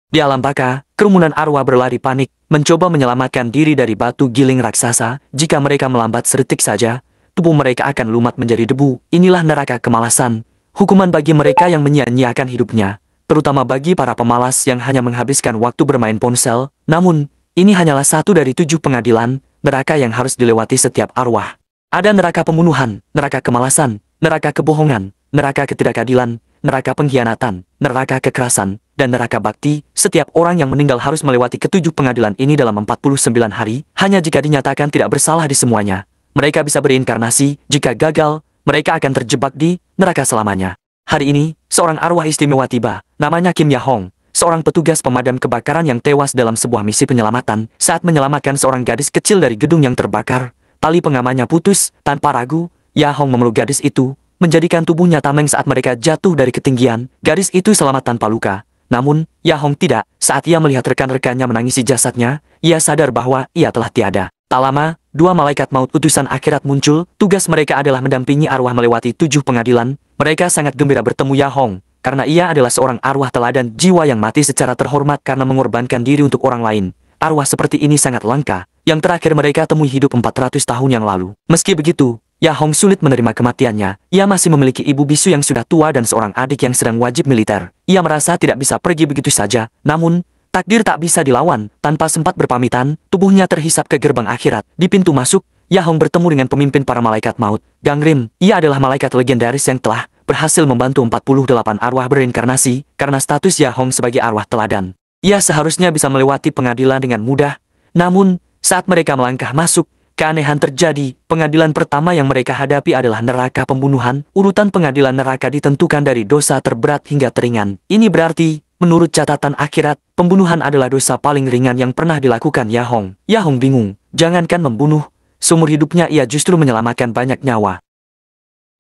Di alam baka, kerumunan arwah berlari panik, mencoba menyelamatkan diri dari batu giling raksasa. Jika mereka melambat sedetik saja, tubuh mereka akan lumat menjadi debu. Inilah neraka kemalasan, hukuman bagi mereka yang menyia-nyiakan hidupnya, terutama bagi para pemalas yang hanya menghabiskan waktu bermain ponsel. Namun, ini hanyalah satu dari 7 pengadilan neraka yang harus dilewati setiap arwah. Ada neraka pembunuhan, neraka kemalasan, neraka kebohongan, neraka ketidakadilan, neraka pengkhianatan, neraka kekerasan, dan neraka bakti. Setiap orang yang meninggal harus melewati ke-7 pengadilan ini dalam 49 hari. Hanya jika dinyatakan tidak bersalah di semuanya, mereka bisa berinkarnasi. Jika gagal, mereka akan terjebak di neraka selamanya. Hari ini, seorang arwah istimewa tiba. Namanya Kim Ya Hong, seorang petugas pemadam kebakaran yang tewas dalam sebuah misi penyelamatan. Saat menyelamatkan seorang gadis kecil dari gedung yang terbakar, tali pengamannya putus. Tanpa ragu, Ya Hong memeluk gadis itu, menjadikan tubuhnya tameng saat mereka jatuh dari ketinggian. Gadis itu selamat tanpa luka. Namun, Ya Hong tidak. Saat ia melihat rekan-rekannya menangisi jasadnya, ia sadar bahwa ia telah tiada. Tak lama, 2 malaikat maut utusan akhirat muncul. Tugas mereka adalah mendampingi arwah melewati 7 pengadilan. Mereka sangat gembira bertemu Ya Hong, karena ia adalah seorang arwah teladan jiwa yang mati secara terhormat karena mengorbankan diri untuk orang lain. Arwah seperti ini sangat langka. Yang terakhir mereka temui hidup 400 tahun yang lalu. Meski begitu, Ya Hong sulit menerima kematiannya. Ia masih memiliki ibu bisu yang sudah tua dan seorang adik yang sedang wajib militer. Ia merasa tidak bisa pergi begitu saja. Namun, takdir tak bisa dilawan. Tanpa sempat berpamitan, tubuhnya terhisap ke gerbang akhirat. Di pintu masuk, Ya Hong bertemu dengan pemimpin para malaikat maut, Gangrim. Ia adalah malaikat legendaris yang telah berhasil membantu 48 arwah berinkarnasi. Karena status Ya Hong sebagai arwah teladan, ia seharusnya bisa melewati pengadilan dengan mudah. Namun, saat mereka melangkah masuk, keanehan terjadi. Pengadilan pertama yang mereka hadapi adalah neraka pembunuhan. Urutan pengadilan neraka ditentukan dari dosa terberat hingga teringan. Ini berarti, menurut catatan akhirat, pembunuhan adalah dosa paling ringan yang pernah dilakukan Ya Hong. Ya Hong bingung. Jangankan membunuh, seumur hidupnya ia justru menyelamatkan banyak nyawa.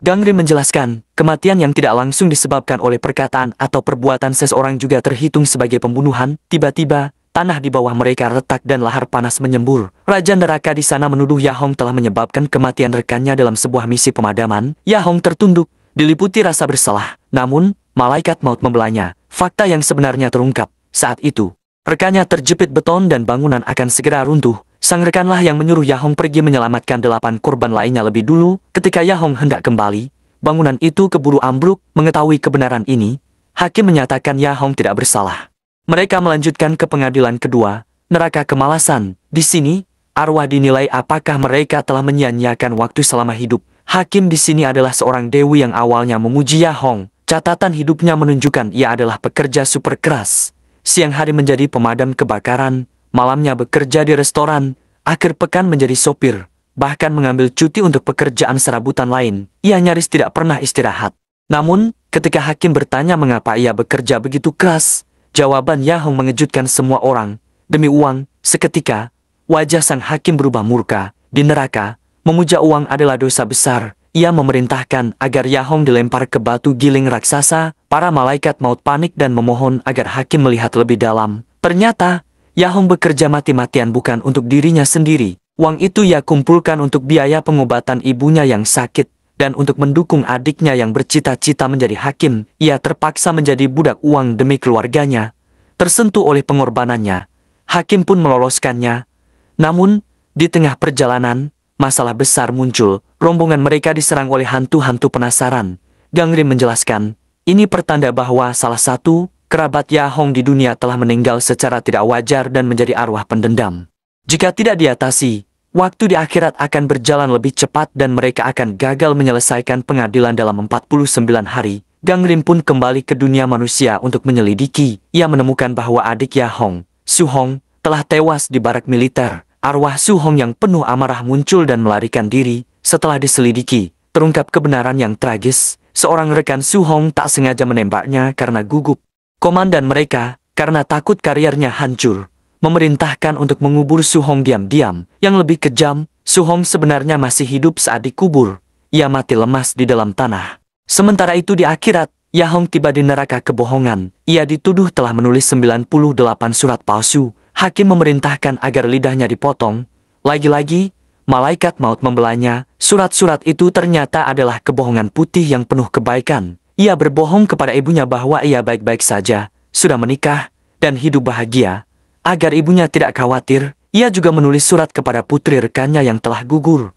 Gangrim menjelaskan, kematian yang tidak langsung disebabkan oleh perkataan atau perbuatan seseorang juga terhitung sebagai pembunuhan. Tiba-tiba, tanah di bawah mereka retak dan lahar panas menyembur. Raja neraka di sana menuduh Ya Hong telah menyebabkan kematian rekannya dalam sebuah misi pemadaman. Ya Hong tertunduk, diliputi rasa bersalah. Namun, malaikat maut membelanya. Fakta yang sebenarnya terungkap. Saat itu, rekannya terjepit beton dan bangunan akan segera runtuh. Sang rekanlah yang menyuruh Ya Hong pergi menyelamatkan 8 korban lainnya lebih dulu. Ketika Ya Hong hendak kembali, bangunan itu keburu ambruk. Mengetahui kebenaran ini, hakim menyatakan Ya Hong tidak bersalah. Mereka melanjutkan ke pengadilan kedua, neraka kemalasan. Di sini, arwah dinilai apakah mereka telah menyia-nyiakan waktu selama hidup. Hakim di sini adalah seorang dewi yang awalnya memuji Ya Hong. Catatan hidupnya menunjukkan ia adalah pekerja super keras. Siang hari menjadi pemadam kebakaran, malamnya bekerja di restoran, akhir pekan menjadi sopir, bahkan mengambil cuti untuk pekerjaan serabutan lain. Ia nyaris tidak pernah istirahat. Namun, ketika hakim bertanya mengapa ia bekerja begitu keras, jawaban Ya Hong mengejutkan semua orang. Demi uang, seketika, wajah sang hakim berubah murka. Di neraka, memuja uang adalah dosa besar. Ia memerintahkan agar Ya Hong dilempar ke batu giling raksasa. Para malaikat maut panik dan memohon agar hakim melihat lebih dalam. Ternyata, Ya Hong bekerja mati-matian bukan untuk dirinya sendiri. Uang itu ia kumpulkan untuk biaya pengobatan ibunya yang sakit. Dan untuk mendukung adiknya yang bercita-cita menjadi hakim, ia terpaksa menjadi budak uang demi keluarganya. Tersentuh oleh pengorbanannya, hakim pun meloloskannya. Namun, di tengah perjalanan, masalah besar muncul. Rombongan mereka diserang oleh hantu-hantu penasaran. Gangrim menjelaskan, ini pertanda bahwa salah satu kerabat Ya Hong di dunia telah meninggal secara tidak wajar dan menjadi arwah pendendam. Jika tidak diatasi, waktu di akhirat akan berjalan lebih cepat dan mereka akan gagal menyelesaikan pengadilan dalam 49 hari. Gangrim pun kembali ke dunia manusia untuk menyelidiki. Ia menemukan bahwa adik Ya Hong, Su Hong, telah tewas di barak militer. Arwah Su Hong yang penuh amarah muncul dan melarikan diri. Setelah diselidiki, terungkap kebenaran yang tragis. Seorang rekan Su Hong tak sengaja menembaknya karena gugup. Komandan mereka, karena takut karirnya hancur, memerintahkan untuk mengubur Su Hong diam-diam. Yang lebih kejam, Su Hong sebenarnya masih hidup saat dikubur. Ia mati lemas di dalam tanah. Sementara itu di akhirat, Ya Hong tiba di neraka kebohongan. Ia dituduh telah menulis 98 surat palsu. Hakim memerintahkan agar lidahnya dipotong. Lagi-lagi, malaikat maut membelanya. Surat-surat itu ternyata adalah kebohongan putih yang penuh kebaikan. Ia berbohong kepada ibunya bahwa ia baik-baik saja, sudah menikah, dan hidup bahagia. Agar ibunya tidak khawatir, ia juga menulis surat kepada putri rekannya yang telah gugur.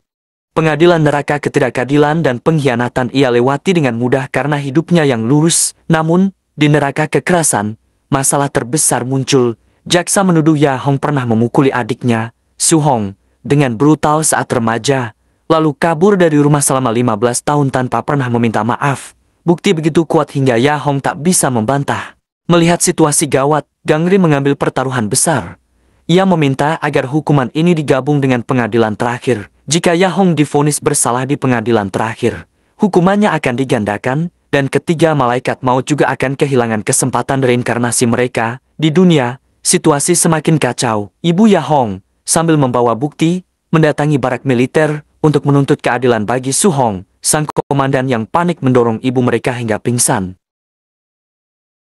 Pengadilan neraka ketidakadilan dan pengkhianatan ia lewati dengan mudah karena hidupnya yang lurus. Namun, di neraka kekerasan, masalah terbesar muncul. Jaksa menuduh Ya Hong pernah memukuli adiknya, Su Hong, dengan brutal saat remaja, lalu kabur dari rumah selama 15 tahun tanpa pernah meminta maaf. Bukti begitu kuat hingga Ya Hong tak bisa membantah. Melihat situasi gawat, Gang Ri mengambil pertaruhan besar. Ia meminta agar hukuman ini digabung dengan pengadilan terakhir. Jika Ya Hong divonis bersalah di pengadilan terakhir, hukumannya akan digandakan, dan ketiga malaikat maut juga akan kehilangan kesempatan reinkarnasi mereka. Di dunia, situasi semakin kacau. Ibu Ya Hong, sambil membawa bukti, mendatangi barak militer untuk menuntut keadilan bagi Su Hong, sang komandan yang panik mendorong ibu mereka hingga pingsan.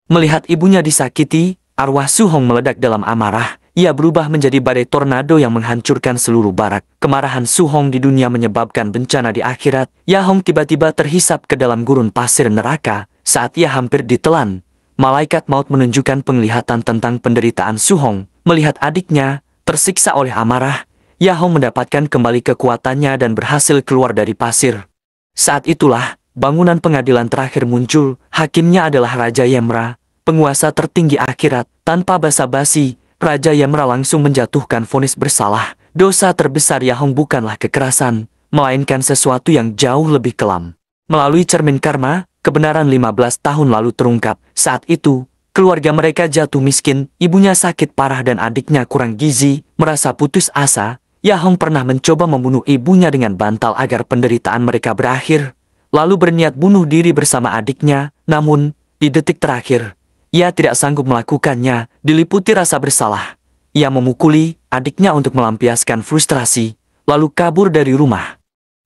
Melihat ibunya disakiti, arwah Su Hong meledak dalam amarah. Ia berubah menjadi badai tornado yang menghancurkan seluruh barak. Kemarahan Su Hong di dunia menyebabkan bencana di akhirat. Ya Hong tiba-tiba terhisap ke dalam gurun pasir neraka. Saat ia hampir ditelan, malaikat maut menunjukkan penglihatan tentang penderitaan Su Hong. Melihat adiknya tersiksa oleh amarah, Ya Hong mendapatkan kembali kekuatannya dan berhasil keluar dari pasir. Saat itulah, bangunan pengadilan terakhir muncul. Hakimnya adalah Raja Yemra, penguasa tertinggi akhirat. Tanpa basa-basi, Raja Yemra langsung menjatuhkan vonis bersalah. Dosa terbesar Ya Hong bukanlah kekerasan, melainkan sesuatu yang jauh lebih kelam. Melalui cermin karma, kebenaran 15 tahun lalu terungkap. Saat itu, keluarga mereka jatuh miskin, ibunya sakit parah dan adiknya kurang gizi. Merasa putus asa, Ya Hong pernah mencoba membunuh ibunya dengan bantal agar penderitaan mereka berakhir, lalu berniat bunuh diri bersama adiknya. Namun, di detik terakhir, ia tidak sanggup melakukannya. Diliputi rasa bersalah, ia memukuli adiknya untuk melampiaskan frustrasi, lalu kabur dari rumah.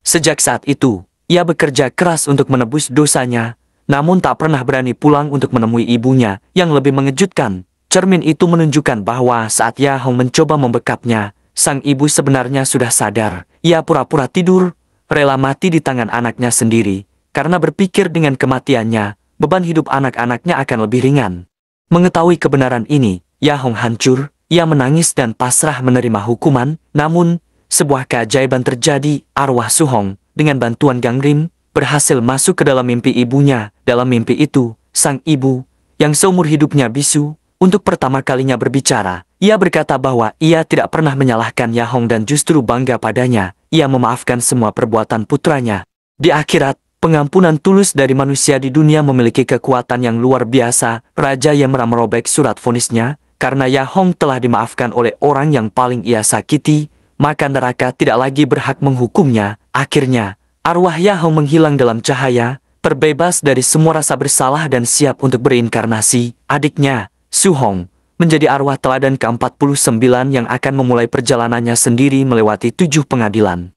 Sejak saat itu, ia bekerja keras untuk menebus dosanya, namun tak pernah berani pulang untuk menemui ibunya. Yang lebih mengejutkan, cermin itu menunjukkan bahwa saat Ya Hong mencoba membekapnya, sang ibu sebenarnya sudah sadar. Ia pura-pura tidur, rela mati di tangan anaknya sendiri, karena berpikir dengan kematiannya, beban hidup anak-anaknya akan lebih ringan. Mengetahui kebenaran ini, Ya Hong hancur. Ia menangis dan pasrah menerima hukuman. Namun, sebuah keajaiban terjadi. Arwah Su Hong, dengan bantuan Gang Rim, berhasil masuk ke dalam mimpi ibunya. Dalam mimpi itu, sang ibu, yang seumur hidupnya bisu, untuk pertama kalinya berbicara. Ia berkata bahwa ia tidak pernah menyalahkan Ya Hong dan justru bangga padanya. Ia memaafkan semua perbuatan putranya. Di akhirat, pengampunan tulus dari manusia di dunia memiliki kekuatan yang luar biasa. Raja Yemra merobek surat vonisnya. Karena Ya Hong telah dimaafkan oleh orang yang paling ia sakiti, maka neraka tidak lagi berhak menghukumnya. Akhirnya, arwah Ya Hong menghilang dalam cahaya, terbebas dari semua rasa bersalah dan siap untuk berinkarnasi. Adiknya, Su Hong, menjadi arwah teladan ke-49 yang akan memulai perjalanannya sendiri melewati 7 pengadilan.